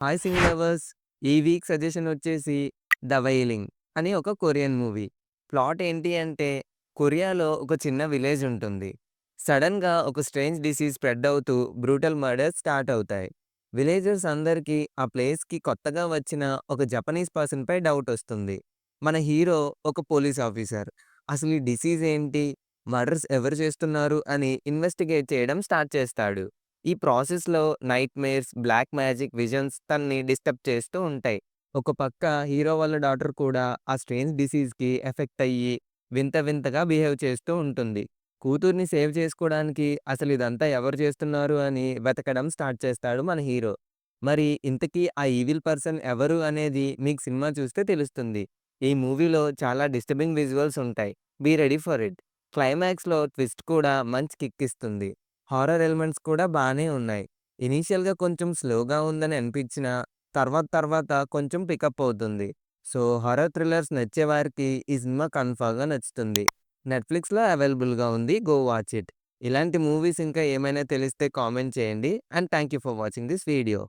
Hi Singh lovers! ఈ week suggestion వచ్చేసి 'the wailing' అని ఒక కొరియన్ మూవీ. ప్లాట్ ఏంటి అంటే కొరియాలో ఒక చిన్న విలేజ్ ఉంటుంది. సడెన్‌గా ఒక స్ట్రేంజ్ డిసీజ్ స్ప్రెడ్ అవుతూ బ్రూటల్ మర్డర్స్ స్టార్ట్ అవుతాయి. విలేజర్స్ అందరికీ ఆ ప్లేస్‌కి కొత్తగా వచ్చిన ఒక జపనీస్ పర్సన్‌పై డౌట్ వస్తుంది. మన హీరో ఒక పోలీస్ ఆఫీసర్. అసలు ఈ డిసీజ్ ఏంటి? మర్డర్స్ ఎవరు చేస్తున్నారు అని ఇన్వెస్టిగేట్ చేయడం స్టార్ట్ చేస్తాడు. ఈ ప్రాసెస్‌లో నైట్‌మేర్స్, బ్లాక్ మ్యాజిక్ విజన్స్ తనని డిస్టర్బ్ చేస్తూ ఉంటాయి. ఒక పక్క హీరో వాళ్ళ డాటర్ కూడా ఆ స్ట్రేంజ్ డిసీజ్‌కి ఎఫెక్ట్ అయ్యి వింత వింతగా బిహేవ్ చేస్తూ ఉంటుంది. కూతుర్ని సేవ్ చేసుకోవడానికి అసలు ఇదంతా ఎవరు చేస్తున్నారు అని వెతకడం స్టార్ట్ చేస్తాడు మన హీరో. మరి ఇంతకీ ఆ ఈవిల్ పర్సన్ ఎవరు అనేది మీకు సినిమా చూస్తే తెలుస్తుంది. ఈ మూవీలో చాలా డిస్టర్బింగ్ విజువల్స్ ఉంటాయి. Be ready for it. క్లైమాక్స్‌లో ట్విస్ట్ కూడా మంచి కిక్ ఇస్తుంది. హారర్ ఎలిమెంట్స్ కూడా బానే ఉన్నాయి. ఇనీషియల్‌గా కొంచెం స్లోగా ఉందని అనిపించినా, తర్వాత తర్వాత కొంచెం పికప్ అవుతుంది. సో, హారర్ థ్రిల్లర్స్ నచ్చేవారికి ఈ సినిమా కన్ఫర్మ్‌గా నచ్చుతుంది. నెట్‌ఫ్లిక్స్‌లో అవైలబుల్‌గా ఉంది. Go watch it. ఇలాంటి మూవీస్ ఇంకా ఏమైనా తెలిస్తే కామెంట్ చేయండి. And thank you for watching this video.